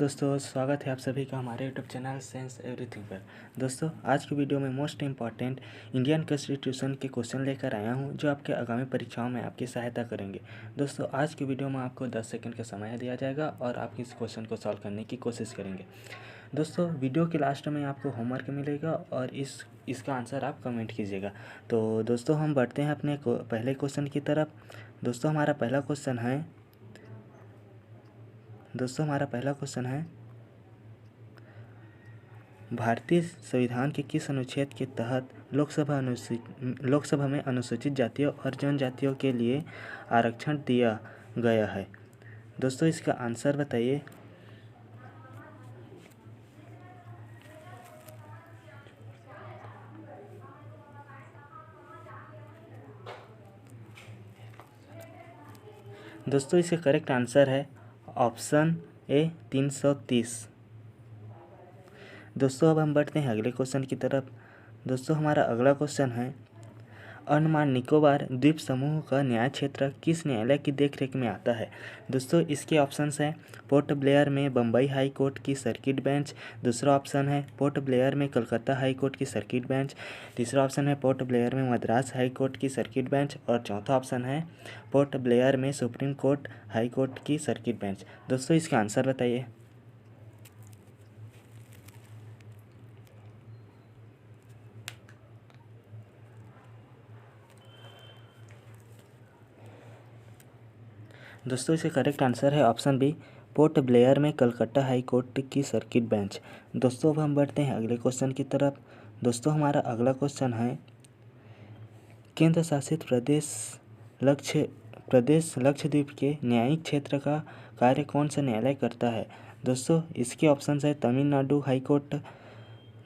दोस्तों, स्वागत है आप सभी का हमारे यूट्यूब चैनल साइंस एवरीथिंग पर। दोस्तों, आज की वीडियो में मोस्ट इम्पॉर्टेंट इंडियन कॉन्स्टिट्यूशन के क्वेश्चन लेकर आया हूं, जो आपके आगामी परीक्षाओं में आपकी सहायता करेंगे। दोस्तों, आज की वीडियो में आपको 10 सेकंड का समय दिया जाएगा और आप इस क्वेश्चन को सॉल्व करने की कोशिश करेंगे। दोस्तों, वीडियो के लास्ट में आपको होमवर्क मिलेगा और इसका आंसर आप कमेंट कीजिएगा। तो दोस्तों, हम बढ़ते हैं अपने पहले क्वेश्चन की तरफ। दोस्तों, हमारा पहला क्वेश्चन है भारतीय संविधान के किस अनुच्छेद के तहत लोकसभा में अनुसूचित जातियों और जनजातियों के लिए आरक्षण दिया गया है। दोस्तों, इसका आंसर बताइए। दोस्तों, इसका करेक्ट आंसर है ऑप्शन ए 330। दोस्तों, अब हम बढ़ते हैं अगले क्वेश्चन की तरफ। दोस्तों, हमारा अगला क्वेश्चन है अंडमान निकोबार द्वीप समूह का न्याय क्षेत्र किस न्यायालय की देखरेख में आता है। दोस्तों, इसके ऑप्शंस हैं पोर्ट ब्लेयर में बम्बई हाई कोर्ट की सर्किट बेंच, दूसरा ऑप्शन है पोर्ट ब्लेयर में कलकत्ता हाई कोर्ट की सर्किट बेंच, तीसरा ऑप्शन है पोर्ट ब्लेयर में मद्रास हाई कोर्ट की सर्किट बेंच और चौथा ऑप्शन है पोर्ट ब्लेयर में सुप्रीम कोर्ट हाई कोर्ट की सर्किट बेंच। दोस्तों, इसका आंसर बताइए। दोस्तों, इसका करेक्ट आंसर है ऑप्शन बी पोर्ट ब्लेयर में कलकत्ता हाई कोर्ट की सर्किट बेंच। दोस्तों, अब हम बढ़ते हैं अगले क्वेश्चन की तरफ। दोस्तों, हमारा अगला क्वेश्चन है केंद्र शासित प्रदेश लक्षद्वीप के न्यायिक क्षेत्र का कार्य कौन सा न्यायालय करता है। दोस्तों, इसके ऑप्शन है तमिलनाडु हाई कोर्ट,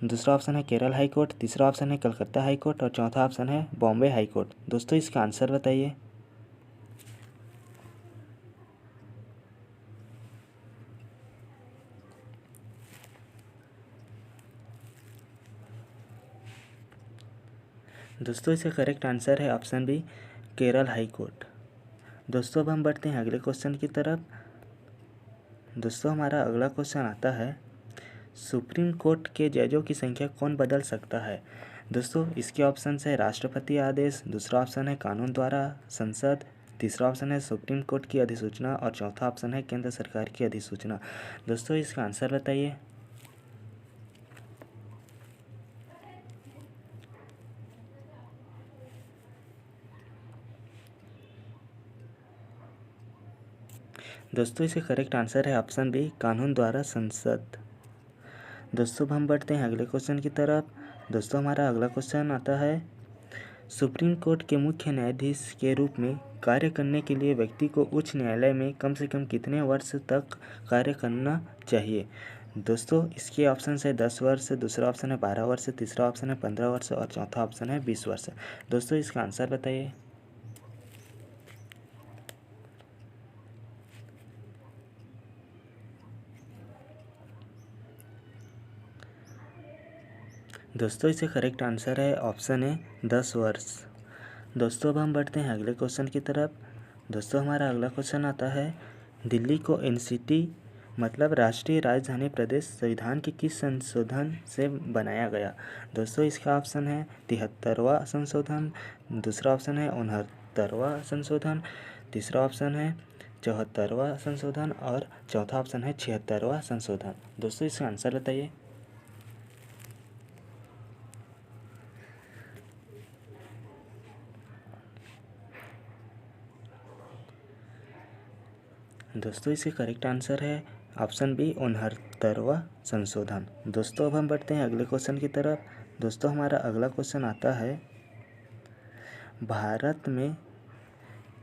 दूसरा ऑप्शन है केरल हाई कोर्ट, तीसरा ऑप्शन है कलकत्ता हाई कोर्ट और चौथा ऑप्शन है बॉम्बे हाई कोर्ट। दोस्तों, इसका आंसर बताइए। दोस्तों, इसका करेक्ट आंसर है option B Kerala high court. दोस्तों, अब हम बढ़ते हैं अगले क्वेश्चन की तरफ। दोस्तों, हमारा अगला क्वेश्चन आता है सुप्रीम कोर्ट के जजों की संख्या कौन बदल सकता है। दोस्तों, इसके ऑप्शन है राष्ट्रपति आदेश, दूसरा ऑप्शन है कानून द्वारा संसद, तीसरा ऑप्शन है सुप्रीम कोर्ट की अधिसूचना और चौथा ऑप्शन है केंद्र सरकार की अधिसूचना। दोस्तों, इसका आंसर बताइए। दोस्तों, इसका करेक्ट आंसर है ऑप्शन बी कानून द्वारा संसद। दोस्तों, अब हम बढ़ते हैं अगले क्वेश्चन की तरफ। दोस्तों, हमारा अगला क्वेश्चन आता है सुप्रीम कोर्ट के मुख्य न्यायाधीश के रूप में कार्य करने के लिए व्यक्ति को उच्च न्यायालय में कम से कम कितने वर्ष तक कार्य करना चाहिए। दोस्तों, इसके ऑप्शन है 10 वर्ष, दूसरा ऑप्शन है 12 वर्ष, तीसरा ऑप्शन है 15 वर्ष और चौथा ऑप्शन है 20 वर्ष। दोस्तों, इसका आंसर बताइए। दोस्तों, इसका करेक्ट आंसर है ऑप्शन ए 10 वर्ष। दोस्तों, अब हम बढ़ते हैं अगले क्वेश्चन की तरफ। दोस्तों, हमारा अगला क्वेश्चन आता है दिल्ली को एनसीटी मतलब राष्ट्रीय राजधानी प्रदेश संविधान के किस संशोधन से बनाया गया। दोस्तों, इसका ऑप्शन है 73वां संशोधन, दूसरा ऑप्शन है 69वां संशोधन, तीसरा ऑप्शन है 74वां संशोधन और चौथा ऑप्शन है 76वां संशोधन। दोस्तों, इसका आंसर बताइए। दोस्तों, इसके करेक्ट आंसर है ऑप्शन बी 69वां संशोधन। दोस्तों, अब हम बढ़ते हैं अगले क्वेश्चन की तरफ। दोस्तों, हमारा अगला क्वेश्चन आता है भारत में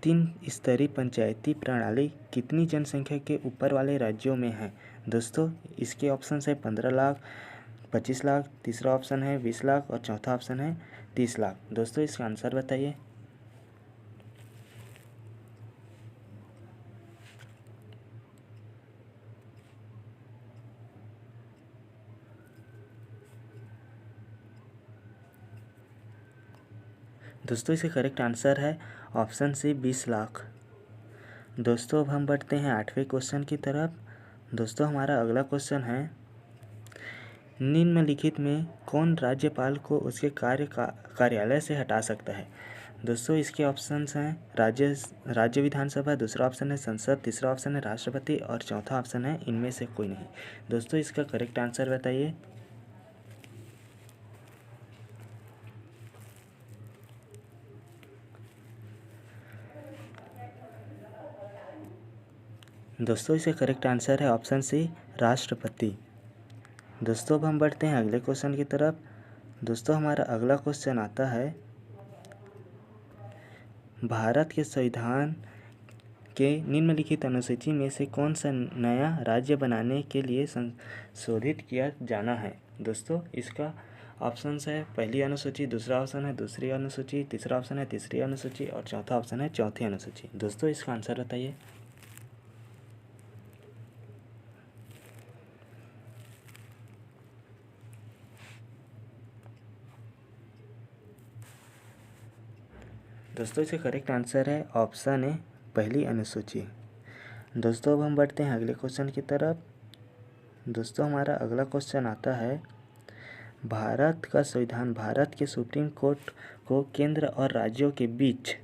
3 स्तरीय पंचायती प्रणाली कितनी जनसंख्या के ऊपर वाले राज्यों में है। दोस्तों, इसके ऑप्शन है 15 लाख, 25 लाख, तीसरा ऑप्शन है 20 लाख और चौथा ऑप्शन है 30 लाख। दोस्तों, इसका आंसर बताइए। दोस्तों, इसका करेक्ट आंसर है ऑप्शन सी 20 लाख। दोस्तों, अब हम बढ़ते हैं 8वें क्वेश्चन की तरफ। दोस्तों हमारा अगला क्वेश्चन है, निम्नलिखित में कौन राज्यपाल को उसके कार्यालय से हटा सकता है। दोस्तों इसके ऑप्शंस हैं राज्य विधानसभा, दूसरा ऑप्शन है संसद, तीसरा ऑप्शन है राष्ट्रपति और चौथा ऑप्शन है इनमें से कोई नहीं। दोस्तों इसका करेक्ट आंसर बताइए। दोस्तों इसका करेक्ट आंसर है ऑप्शन सी, राष्ट्रपति। दोस्तों अब हम बढ़ते हैं अगले क्वेश्चन की तरफ। दोस्तों हमारा अगला क्वेश्चन आता है, भारत के संविधान के निम्नलिखित अनुसूची में से कौन सा नया राज्य बनाने के लिए संशोधित किया जाना है। दोस्तों इसका ऑप्शन है पहली अनुसूची, दूसरा ऑप्शन है दूसरी अनुसूची, तीसरा ऑप्शन है तीसरी अनुसूची और चौथा ऑप्शन है चौथी अनुसूची। दोस्तों इसका आंसर बताइए। दोस्तों इसका करेक्ट आंसर है ऑप्शन ए, पहली अनुसूची। दोस्तों अब हम बढ़ते हैं अगले क्वेश्चन की तरफ। दोस्तों हमारा अगला क्वेश्चन आता है, भारत का संविधान भारत के सुप्रीम कोर्ट को केंद्र और राज्यों के बीच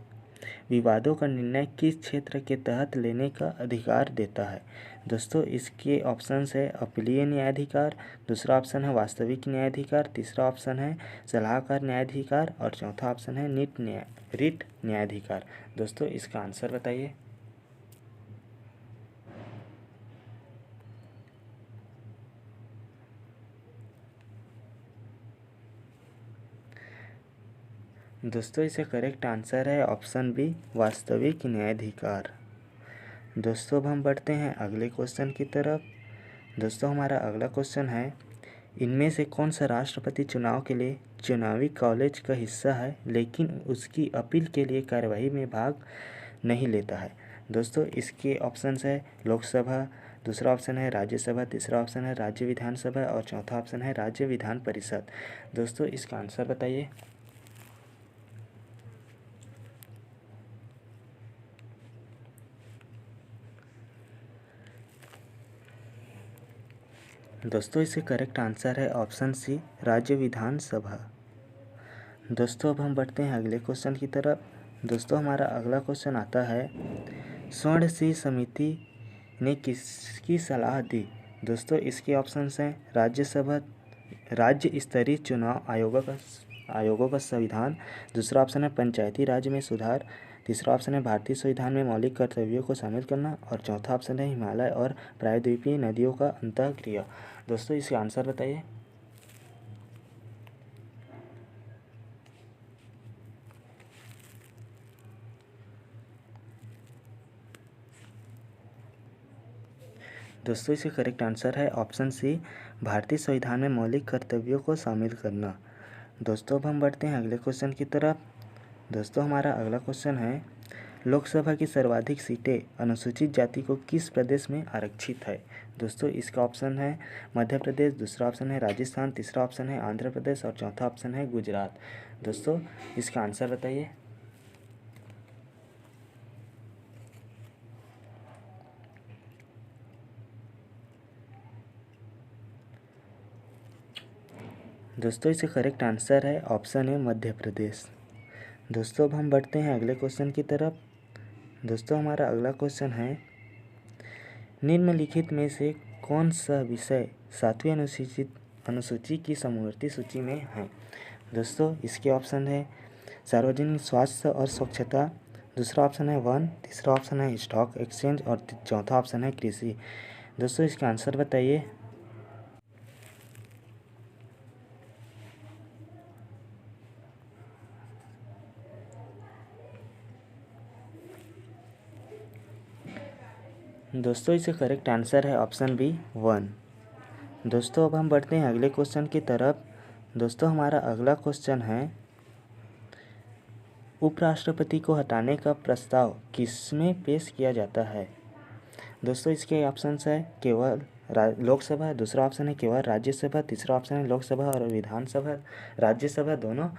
विवादों का निर्णय किस क्षेत्र के तहत लेने का अधिकार देता है। दोस्तों इसके ऑप्शंस है अपीलीय न्यायाधिकार, दूसरा ऑप्शन है वास्तविक न्यायाधिकार, तीसरा ऑप्शन है सलाहकार न्यायाधिकार और चौथा ऑप्शन है रिट न्यायाधिकार। दोस्तों इसका आंसर बताइए। दोस्तों इसका करेक्ट आंसर है ऑप्शन बी, वास्तविक न्यायाधिकार। दोस्तों अब हम बढ़ते हैं अगले क्वेश्चन की तरफ। दोस्तों हमारा अगला क्वेश्चन है, इनमें से कौन सा राष्ट्रपति चुनाव के लिए चुनावी कॉलेज का हिस्सा है लेकिन उसकी अपील के लिए कार्यवाही में भाग नहीं लेता है। दोस्तों इसके ऑप्शंस है लोकसभा, दूसरा ऑप्शन है राज्यसभा, तीसरा ऑप्शन है राज्य विधानसभा और चौथा ऑप्शन है राज्य विधान परिषद। दोस्तों इसका आंसर बताइए। दोस्तों इसके करेक्ट आंसर है ऑप्शन सी, राज्य विधानसभा। दोस्तों अब हम बढ़ते हैं अगले क्वेश्चन की तरफ। दोस्तों हमारा अगला क्वेश्चन आता है, स्वर्ण सिंह समिति ने किसकी सलाह दी। दोस्तों इसके ऑप्शंस हैं राज्य स्तरीय चुनाव आयोगों का संविधान, दूसरा ऑप्शन है पंचायती राज में सुधार, तीसरा ऑप्शन है भारतीय संविधान में मौलिक कर्तव्यों को शामिल करना और चौथा ऑप्शन है हिमालय और प्रायद्वीपीय नदियों का अंतःक्रिया। दोस्तों इसका आंसर बताइए। दोस्तों इसका करेक्ट आंसर है ऑप्शन सी, भारतीय संविधान में मौलिक कर्तव्यों को शामिल करना। दोस्तों अब हम बढ़ते हैं अगले क्वेश्चन की तरफ। दोस्तों हमारा अगला क्वेश्चन है, लोकसभा की सर्वाधिक सीटें अनुसूचित जाति को किस प्रदेश में आरक्षित है। दोस्तों इसका ऑप्शन है मध्य प्रदेश, दूसरा ऑप्शन है राजस्थान, तीसरा ऑप्शन है आंध्र प्रदेश और चौथा ऑप्शन है गुजरात। दोस्तों इसका आंसर बताइए। दोस्तों इसका करेक्ट आंसर है ऑप्शन है मध्य प्रदेश। दोस्तों अब हम बढ़ते हैं अगले क्वेश्चन की तरफ। दोस्तों हमारा अगला क्वेश्चन है, निम्नलिखित में से कौन सा विषय 7वीं अनुसूची की समवर्ती सूची में है। दोस्तों इसके ऑप्शन है सार्वजनिक स्वास्थ्य और स्वच्छता, दूसरा ऑप्शन है वन, तीसरा ऑप्शन है स्टॉक एक्सचेंज और चौथा ऑप्शन है कृषि। दोस्तों इसका आंसर बताइए। दोस्तों इसका करेक्ट आंसर है ऑप्शन बी, वन। दोस्तों अब हम बढ़ते हैं अगले क्वेश्चन की तरफ। दोस्तों हमारा अगला क्वेश्चन है, उपराष्ट्रपति को हटाने का प्रस्ताव किसमें पेश किया जाता है। दोस्तों इसके ऑप्शंस है केवल लोकसभा, दूसरा ऑप्शन है केवल राज्यसभा, तीसरा ऑप्शन है लोकसभा और विधानसभा राज्यसभा दोनों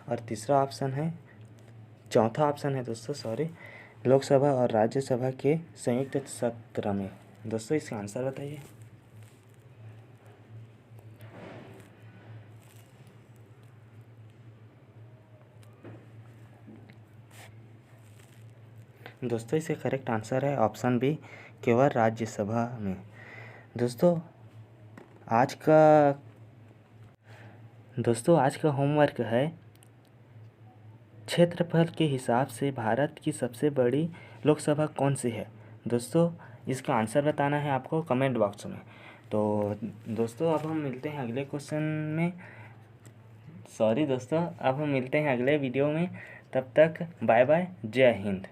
और तीसरा ऑप्शन है चौथा ऑप्शन है दोस्तों लोकसभा और राज्यसभा के संयुक्त सत्र में। दोस्तों इसका आंसर बताइए। दोस्तों इसका करेक्ट आंसर है ऑप्शन बी, केवल राज्यसभा में। दोस्तों आज का होमवर्क है, क्षेत्रफल के हिसाब से भारत की सबसे बड़ी लोकसभा कौन सी है। दोस्तों इसका आंसर बताना है आपको कमेंट बॉक्स में। तो दोस्तों अब हम मिलते हैं अगले क्वेश्चन में, सॉरी दोस्तों, अब हम मिलते हैं अगले वीडियो में। तब तक बाय बाय, जय हिंद।